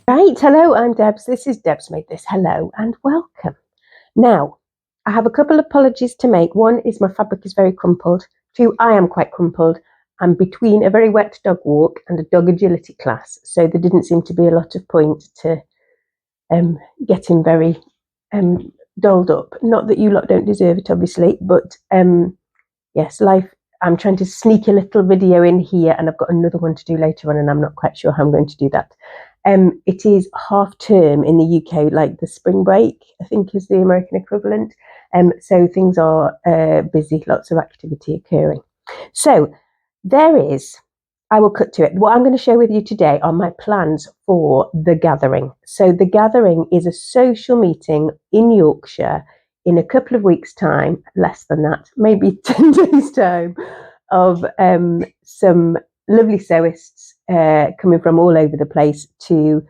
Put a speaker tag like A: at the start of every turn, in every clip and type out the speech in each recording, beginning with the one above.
A: Right, hello, I'm Debs. This is Debs Made This. Hello and welcome. Now, I have a couple of apologies to make. One is my fabric is very crumpled. Two, I am quite crumpled. I'm between a very wet dog walk and a dog agility class, so there didn't seem to be a lot of point to getting very dolled up. Not that you lot don't deserve it, obviously, but yes, life. I'm trying to sneak a little video in here, and I've got another one to do later on, and I'm not quite sure how I'm going to do that. It is half term in the UK, like the spring break, I think is the American equivalent. So things are busy, lots of activity occurring. So I will cut to it. What I'm going to share with you today are my plans for the gathering. So the gathering is a social meeting in Yorkshire in a couple of weeks' time, less than that, maybe 10 days' time, of some lovely sewists coming from all over the place to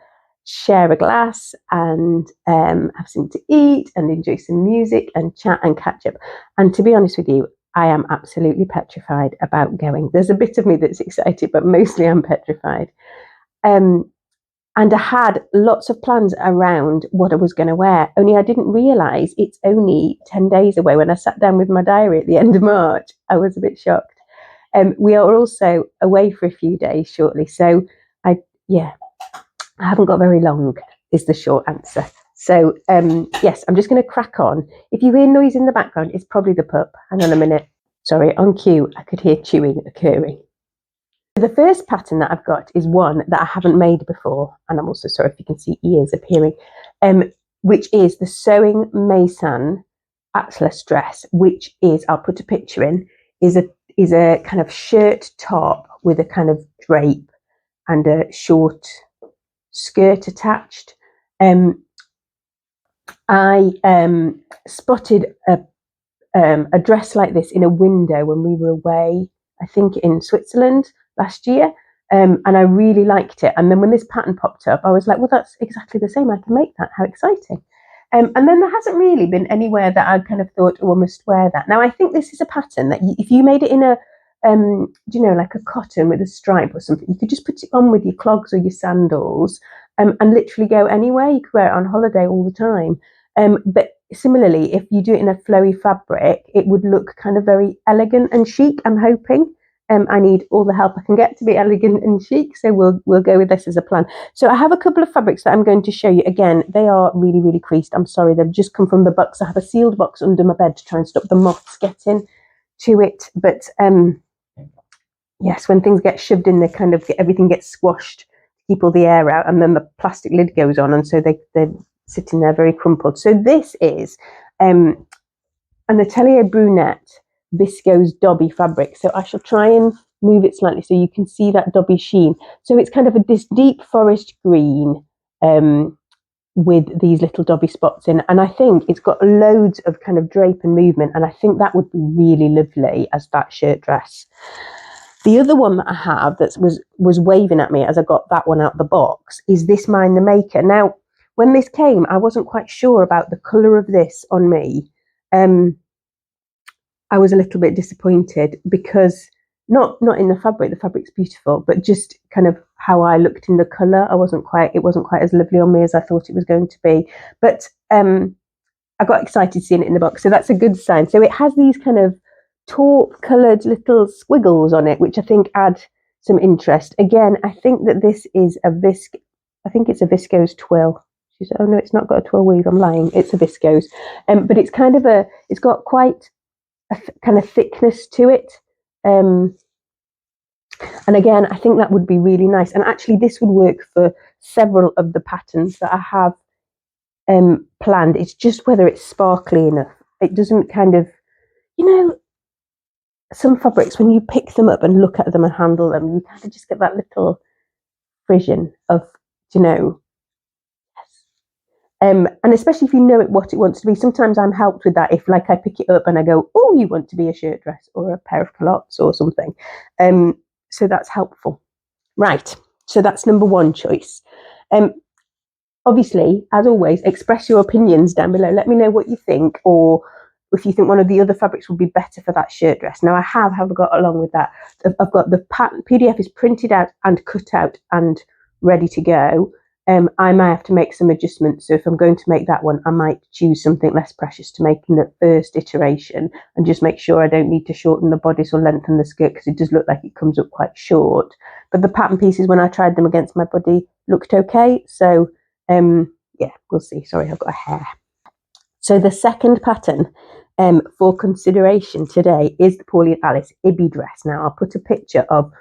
A: share a glass and have something to eat and enjoy some music and chat and catch up. And to be honest with you, I am absolutely petrified about going. There's a bit of me that's excited, but mostly I'm petrified. And I had lots of plans around what I was going to wear, only I didn't realise it's only 10 days away. When I sat down with my diary at the end of March, I was a bit shocked. We are also away for a few days shortly, so I haven't got very long, is the short answer. So yes, I'm just going to crack on. If you hear noise in the background, it's probably the pup. Hang on a minute. Sorry, on cue, I could hear chewing occurring. The first pattern that I've got is one that I haven't made before, and I'm also sorry if you can see ears appearing, which is the Sewing Mason Atlas dress, which is, I'll put a picture in, is a kind of shirt top with a kind of drape and a short skirt attached. I spotted a dress like this in a window when we were away, I think in Switzerland last year, and I really liked it. And then when this pattern popped up, I was like, well, that's exactly the same. I can make that. How exciting. And then there hasn't really been anywhere that I kind of thought, oh, I must wear that. Now, I think this is a pattern that if you made it in a, like a cotton with a stripe or something, you could just put it on with your clogs or your sandals and literally go anywhere. You could wear it on holiday all the time. But similarly, if you do it in a flowy fabric, it would look kind of very elegant and chic, I'm hoping. I need all the help I can get to be elegant and chic, so we'll go with this as a plan. So I have a couple of fabrics that I'm going to show you. Again, they are really, really creased. I'm sorry, they've just come from the box. I have a sealed box under my bed to try and stop the moths getting to it. But yes, when things get shoved in, everything gets squashed to keep all the air out, and then the plastic lid goes on, and so they're sitting there very crumpled. So this is an Atelier Brunette viscose dobby fabric. So I shall try and move it slightly so you can see that dobby sheen. So it's kind of this deep forest green with these little dobby spots in, and I think it's got loads of kind of drape and movement, and I think that would be really lovely as that shirt dress. The other one that I have that was waving at me as I got that one out of the box is this Mind the Maker. Now, when this came, I wasn't quite sure about the colour of this on me. I was a little bit disappointed because not in the fabric's beautiful, but just kind of how I looked in the colour. It wasn't quite as lovely on me as I thought it was going to be. But I got excited seeing it in the box, so that's a good sign. So it has these kind of taupe coloured little squiggles on it, which I think add some interest. Again, I think that this is I think it's a viscose twill. She said, oh no, it's not got a twill weave, I'm lying, it's a viscose. But it's kind of it's got quite a kind of thickness to it. And again, I think that would be really nice. And actually this would work for several of the patterns that I have planned. It's just whether it's sparkly enough. It doesn't kind of, some fabrics, when you pick them up and look at them and handle them, you kind of just get that little frisson of, and especially if you know what it wants to be. Sometimes I'm helped with that if, like, I pick it up and I go, oh, you want to be a shirt dress or a pair of culottes or something. So that's helpful. Right, so that's number one choice. Obviously, as always, express your opinions down below. Let me know what you think, or if you think one of the other fabrics would be better for that shirt dress. Now, I have got along with that. I've got the PDF is printed out and cut out and ready to go. I might have to make some adjustments. So if I'm going to make that one, I might choose something less precious to make in the first iteration and just make sure I don't need to shorten the bodice or lengthen the skirt, because it does look like it comes up quite short. But the pattern pieces, when I tried them against my body, looked okay. So yeah, we'll see. Sorry, I've got a hair. So the second pattern for consideration today is the Pauline Alice Ibby dress. Now I'll put a picture of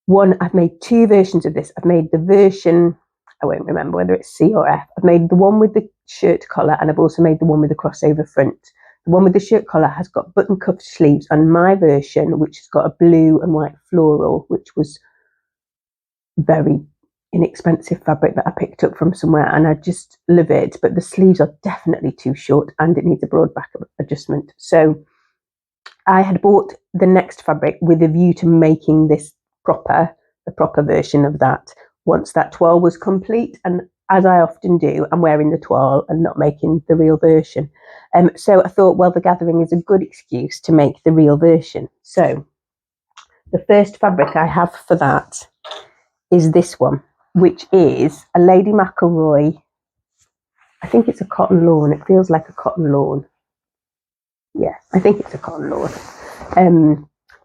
A: one. I've made two versions of this. I've made the version, I won't remember whether it's C or F. I've made the one with the shirt collar, and I've also made the one with the crossover front. The one with the shirt collar has got button cuff sleeves, and my version, which has got a blue and white floral, which was very inexpensive fabric that I picked up from somewhere, and I just love it. But the sleeves are definitely too short and it needs a broad back adjustment. So I had bought the next fabric with a view to making this the proper version of that once that toile was complete. And as I often do, I'm wearing the toile and not making the real version. So I thought, well, the gathering is a good excuse to make the real version. So the first fabric I have for that is this one, which is a Lady McElroy. I think it's a cotton lawn. It feels like a cotton lawn. Yeah, I think it's a cotton lawn,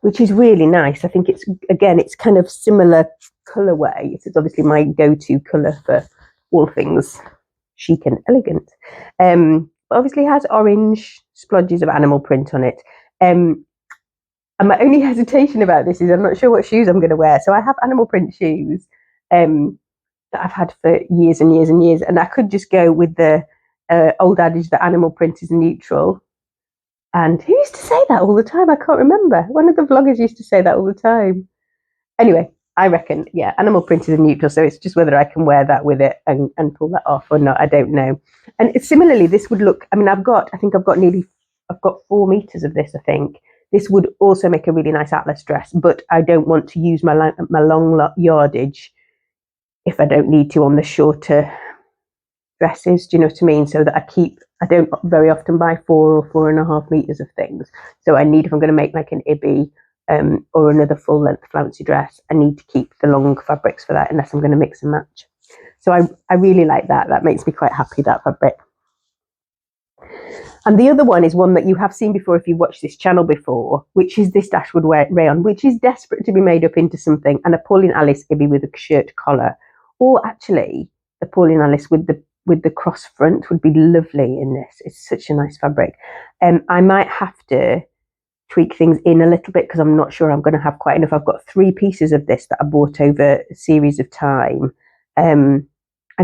A: which is really nice. I think it's kind of similar colourway. It's obviously my go-to colour for all things chic and elegant. But obviously it has orange splodges of animal print on it. And my only hesitation about this is I'm not sure what shoes I'm going to wear. So I have animal print shoes that I've had for years and years and years. And I could just go with the old adage that animal print is neutral. And who used to say that all the time? I can't remember. One of the vloggers used to say that all the time. Anyway, I reckon, yeah, animal print is neutral. So it's just whether I can wear that with it and pull that off or not. I don't know. And similarly, this would look, I mean, I've got 4 meters of this, I think. This would also make a really nice atlas dress, but I don't want to use my long yardage if I don't need to on the shorter dresses. Do you know what I mean? So that I don't very often buy 4 or 4.5 meters of things. So I need, if I'm going to make like an Ibby or another full length flouncy dress, I need to keep the long fabrics for that, unless I'm going to mix and match. So I really like that. That makes me quite happy, that fabric. And the other one is one that you have seen before if you've watched this channel before, which is this Dashwood rayon, which is desperate to be made up into something, and a Pauline Alice Ibby with a shirt collar, or actually the Pauline Alice with the cross front would be lovely in this. It's such a nice fabric. I might have to tweak things in a little bit because I'm not sure I'm going to have quite enough. I've got 3 pieces of this that I bought over a series of time. And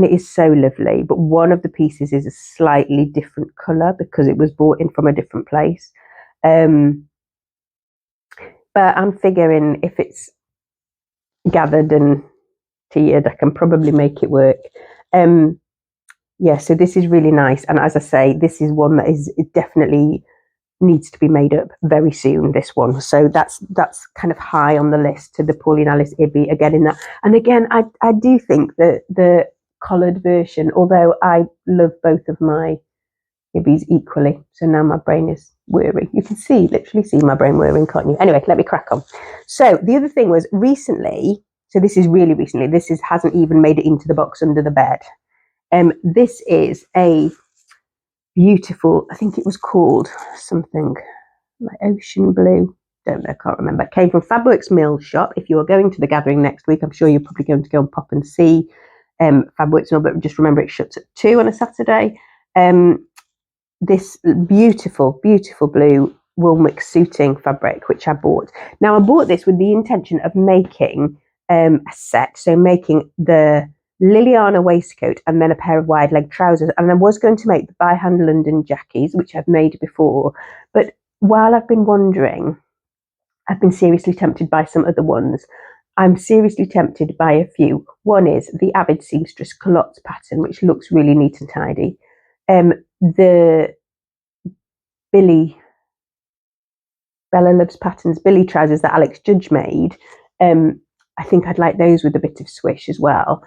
A: it is so lovely, but one of the pieces is a slightly different colour because it was bought in from a different place. But I'm figuring if it's gathered and tiered, I can probably make it work. Yeah, so this is really nice. And as I say, this is one that it definitely needs to be made up very soon, this one. So that's kind of high on the list to the Pauline Alice Ibby again in that. And again, I do think that the collared version, although I love both of my Ibbies equally. So now my brain is whirring. You can literally see my brain whirring, can't you? Anyway, let me crack on. So the other thing was recently, so this is really recently, hasn't even made it into the box under the bed. This is a beautiful, I think it was called something like ocean blue. Don't know, can't remember. It came from Fabworks Mill Shop. If you are going to the gathering next week, I'm sure you're probably going to go and pop and see Fabworks Mill, but just remember it shuts at 2 on a Saturday. This beautiful, beautiful blue wool mix suiting fabric, which I bought. Now I bought this with the intention of making a set, so making the Liliana waistcoat and then a pair of wide leg trousers, and I was going to make the by hand London jackies, which I've made before, but while I've been wondering, I've been seriously tempted by some other ones. I'm seriously tempted by a few. One is the Avid Seamstress culottes pattern, which looks really neat and tidy. The Bella Loves Patterns Billy trousers that Alex Judge made. I think I'd like those with a bit of swish as well.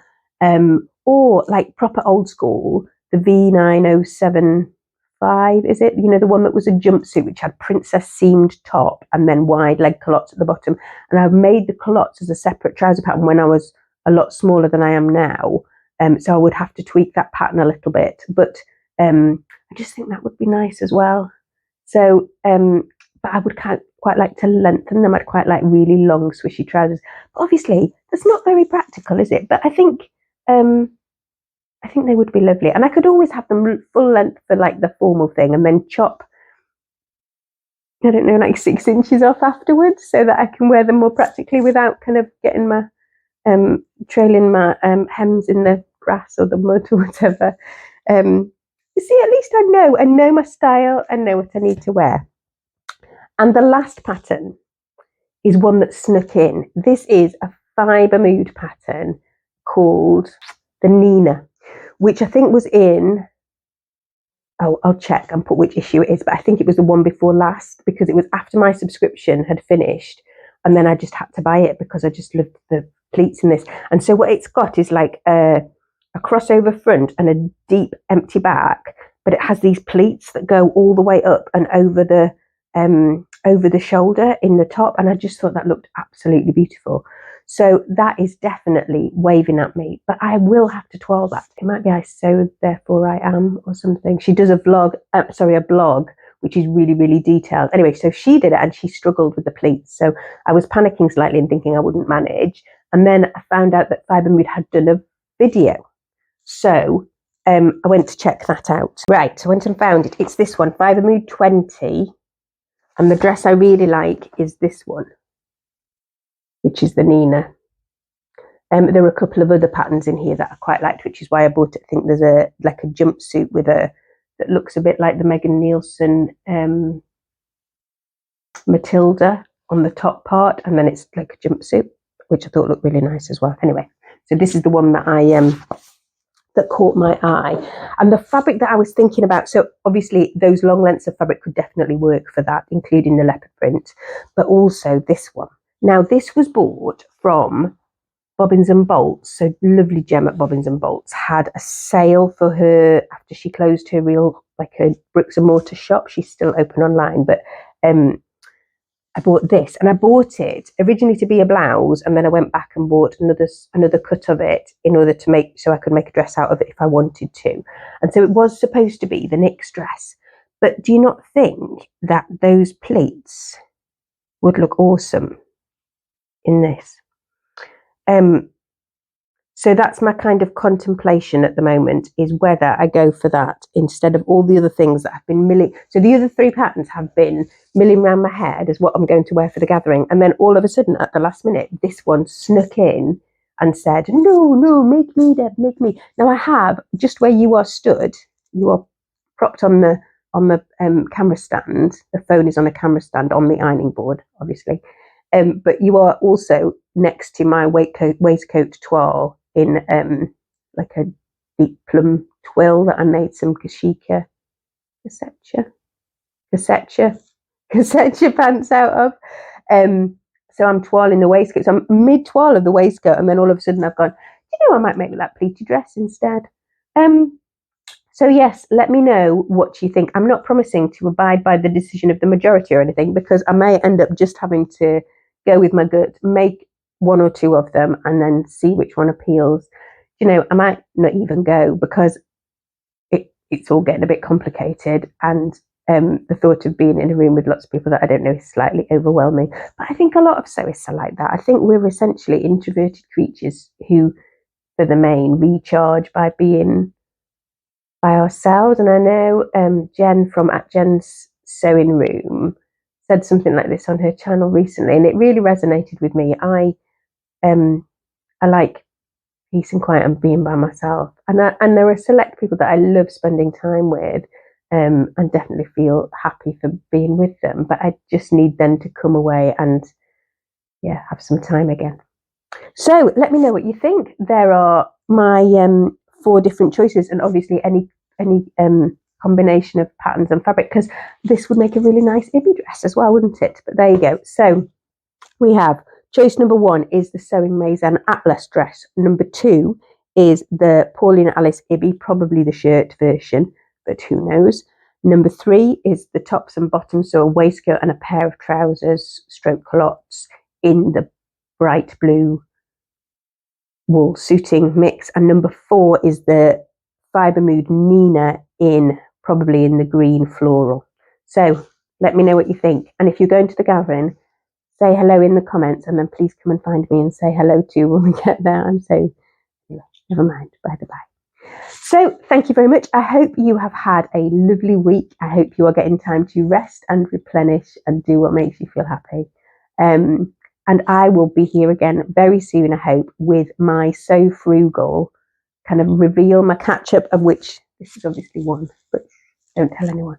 A: Or like proper old school, the V9075, is it? You know, the one that was a jumpsuit which had princess seamed top and then wide leg culottes at the bottom. And I've made the culottes as a separate trouser pattern when I was a lot smaller than I am now. So I would have to tweak that pattern a little bit, but I just think that would be nice as well. So, but I would quite like to lengthen them. I'd quite like really long swishy trousers. But obviously, that's not very practical, is it? But I think they would be lovely, and I could always have them full length for like the formal thing, and then chop, I don't know, like 6 inches off afterwards, so that I can wear them more practically without kind of getting my trailing my hems in the grass or the mud or whatever. You see, at least I know my style, and know what I need to wear. And the last pattern is one that snuck in. This is a fibre mood pattern called the Nina, which I think was in, I'll check and put which issue it is, but I think it was the one before last, because it was after my subscription had finished, and then I just had to buy it because I just loved the pleats in this. And so what it's got is like a crossover front and a deep empty back, but it has these pleats that go all the way up and over the shoulder in the top, and I just thought that looked absolutely beautiful. So that is definitely waving at me, but I will have to twirl that. It might be I sewed, therefore I am, or something. She does a blog, which is really, really detailed. Anyway, so she did it, and she struggled with the pleats. So I was panicking slightly and thinking I wouldn't manage. And then I found out that Fibre Mood had done a video. So I went to check that out. Right, so I went and found it. It's this one, Fibre Mood 20. And the dress I really like is this one, which is the Nina. There are a couple of other patterns in here that I quite liked, which is why I bought it. I think there's a jumpsuit with that looks a bit like the Megan Nielsen Matilda on the top part, and then it's like a jumpsuit, which I thought looked really nice as well. Anyway, so this is the one that that caught my eye. And the fabric that I was thinking about, so obviously those long lengths of fabric could definitely work for that, including the leopard print, but also this one. Now, this was bought from Bobbins and Bolts. So lovely Gem at Bobbins and Bolts had a sale for her after she closed her real, like a bricks and mortar shop. She's still open online, but I bought this, and I bought it originally to be a blouse, and then I went back and bought another cut of it in order to so I could make a dress out of it if I wanted to. And so it was supposed to be the Nick's dress. But do you not think that those pleats would look awesome in this? So that's my kind of contemplation at the moment, is whether I go for that instead of all the other things that have been milling. So the other 3 patterns have been milling around my head as what I'm going to wear for the gathering. And then all of a sudden at the last minute, this one snuck in and said, no, make me, Deb, make me. Now I have, just where you are stood, you are propped on the camera stand. The phone is on a camera stand on the ironing board, obviously. But you are also next to my waistcoat toile in like a deep plum twill that I made some cashecha pants out of. So I'm twiling the waistcoat. So I'm mid-twirl of the waistcoat, and then all of a sudden I've gone, I might make that pleated dress instead. So yes, let me know what you think. I'm not promising to abide by the decision of the majority or anything, because I may end up just having to go with my gut, make 1 or 2 of them, and then see which one appeals. I might not even go, because it's all getting a bit complicated, and the thought of being in a room with lots of people that I don't know is slightly overwhelming. But I think a lot of sewists are like that. I think we're essentially introverted creatures who, for the main, recharge by being by ourselves. And I know Jen from at Jen's Sewing Room said something like this on her channel recently, and it really resonated with me. I like peace and quiet and being by myself, and there are select people that I love spending time with, and definitely feel happy for being with them, but I just need them to come away and have some time again. So let me know what you think. There are my 4 different choices, and obviously any combination of patterns and fabric, because this would make a really nice Ibby dress as well, wouldn't it? But there you go. So we have choice number 1 is the Sewing Maison Atlas dress. Number 2 is the Paulina Alice Ibby, probably the shirt version, but who knows. Number 3 is the tops and bottoms, so a waistcoat and a pair of trousers, stroke culottes in the bright blue wool suiting mix, and number 4 is the Fibre Mood Nina probably in the green floral. So let me know what you think, and if you're going to the gathering, say hello in the comments, and then please come and find me and say hello too when we get there. And so never mind, by the by. So thank you very much. I hope you have had a lovely week. I hope you are getting time to rest and replenish and do what makes you feel happy. And I will be here again very soon, I hope, with my So Frugal kind of reveal, my catch up, of which this is obviously one, but don't tell anyone.